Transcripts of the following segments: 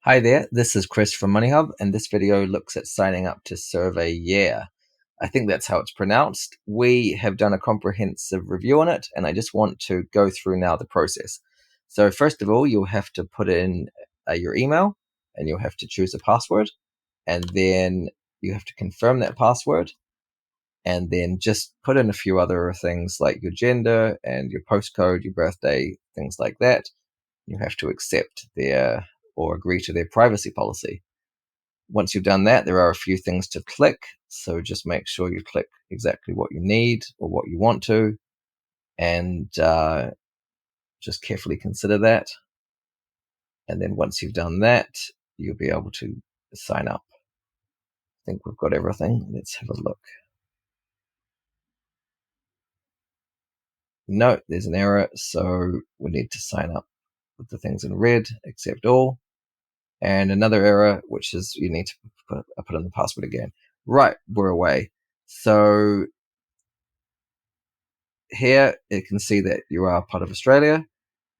Hi there, this is Chris from MoneyHub, and this video looks at signing up to Surveyeah. I think that's how it's pronounced. We have done a comprehensive review on it, and I just want to go through now the process. So first of all, you'll have to put in your email, and you'll have to choose a password, and then you have to confirm that password, and then just put in a few other things like your gender and your postcode, your birthday, things like that. You have to accept their or agree to their privacy policy. Once you've done that, there are a few things to click. So just make sure you click exactly what you need or what you want to, and just carefully consider that. And then once you've done that, you'll be able to sign up. I think we've got everything. Let's have a look. No, there's an error. So we need to sign up with the things in red, accept all. And another error, which is you need to put in the password again. Right, we're away. So here you can see that you are part of Australia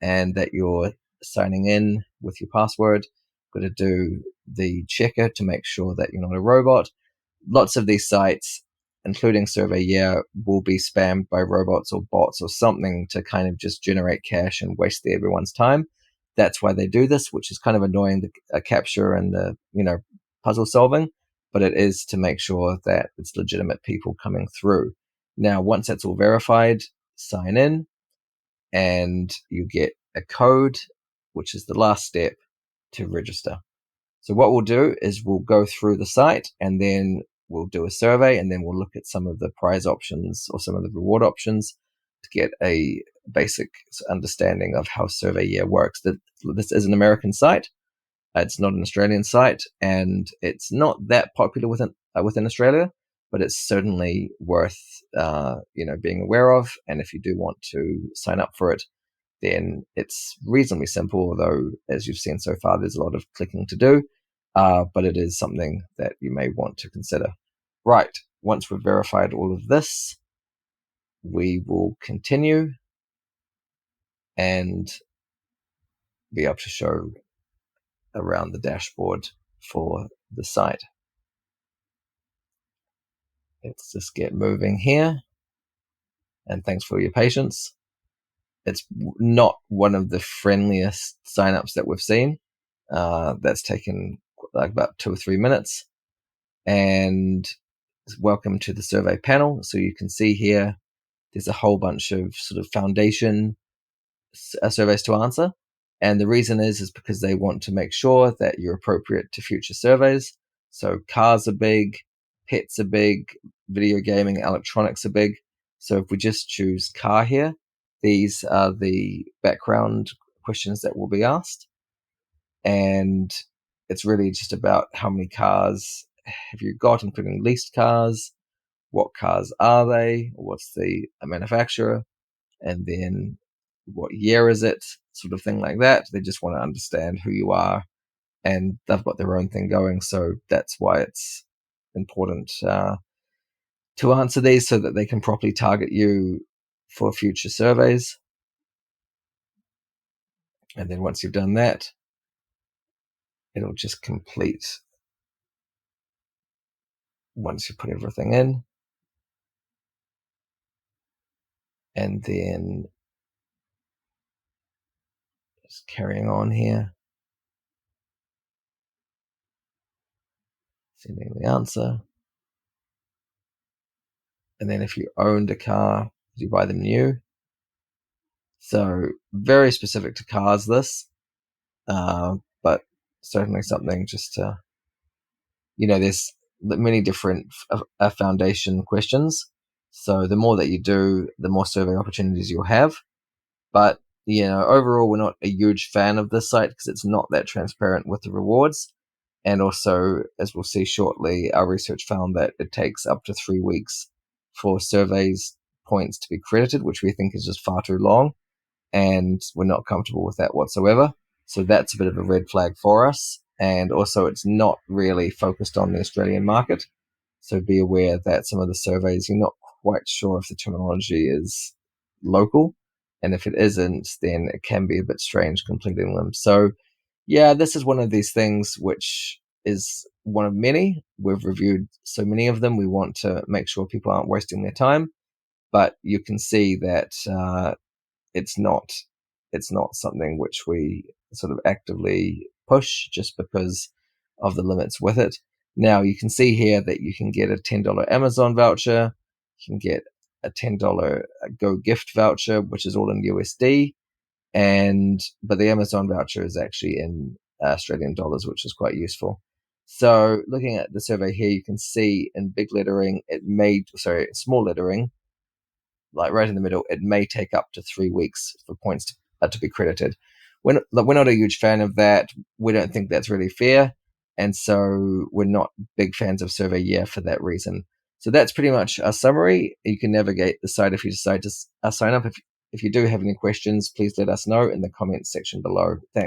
and that you're signing in with your password. Got to do the checker to make sure that you're not a robot. Lots of these sites, including Surveyeah, will be spammed by robots or bots or something to kind of just generate cash and waste everyone's time. That's why they do this, which is kind of annoying, the capture and the puzzle solving, but it is to make sure that it's legitimate people coming through. Now, once that's all verified, sign in, and you get a code, which is the last step to register. So what we'll do is we'll go through the site, and then we'll do a survey, and then we'll look at some of the prize options or some of the reward options to get a basic understanding of how Surveyeah works. This is an American site. It's not an Australian site, and it's not that popular within Australia, but it's certainly worth being aware of. And if you do want to sign up for it, then it's reasonably simple, although as you've seen so far, there's a lot of clicking to do, but it is something that you may want to consider. Right, once we've verified all of this, we will continue and be able to show around the dashboard for the site. Let's just get moving here, and thanks for your patience. It's not one of the friendliest signups that we've seen. That's taken like about 2 or 3 minutes. And welcome to the survey panel. So you can see here, there's a whole bunch of sort of foundation surveys to answer. And the reason is because they want to make sure that you're appropriate to future surveys. So cars are big, pets are big, video gaming, electronics are big. So if we just choose car here, these are the background questions that will be asked. And it's really just about how many cars have you got, including leased cars, what cars are they, what's the manufacturer, and then what year is it, sort of thing like that. They just want to understand who you are, and they've got their own thing going, so that's why it's important to answer these so that they can properly target you for future surveys. And then once you've done that, it'll just complete once you put everything in. And then just carrying on here, sending the answer. And then if you owned a car, you buy them new. So very specific to cars, this, but certainly something just to, there's many different foundation questions. So the more that you do, the more survey opportunities you'll have. But, overall, we're not a huge fan of this site because it's not that transparent with the rewards. And also, as we'll see shortly, our research found that it takes up to 3 weeks for surveys points to be credited, which we think is just far too long. And we're not comfortable with that whatsoever. So that's a bit of a red flag for us. And also, it's not really focused on the Australian market. So be aware that some of the surveys, you're not quite sure if the terminology is local. And if it isn't, then it can be a bit strange completing them. So Yeah, this is one of these things which is one of many. We've reviewed so many of them. We want to make sure people aren't wasting their time, but you can see that it's not it's not something which we sort of actively push just because of the limits with it. Now you can see here that you can get a $10 Amazon voucher, you can get a $10 Go gift voucher, which is all in USD, but the Amazon voucher is actually in Australian dollars, which is quite useful. So looking at the survey here, you can see in big lettering, small lettering, like right in the middle, it may take up to 3 weeks for points to be credited. We're not a huge fan of that. We don't think that's really fair, and so we're not big fans of Surveyeah for that reason. So that's pretty much a summary. You can navigate the site if you decide to sign up. If you do have any questions, please let us know in the comments section below. Thanks.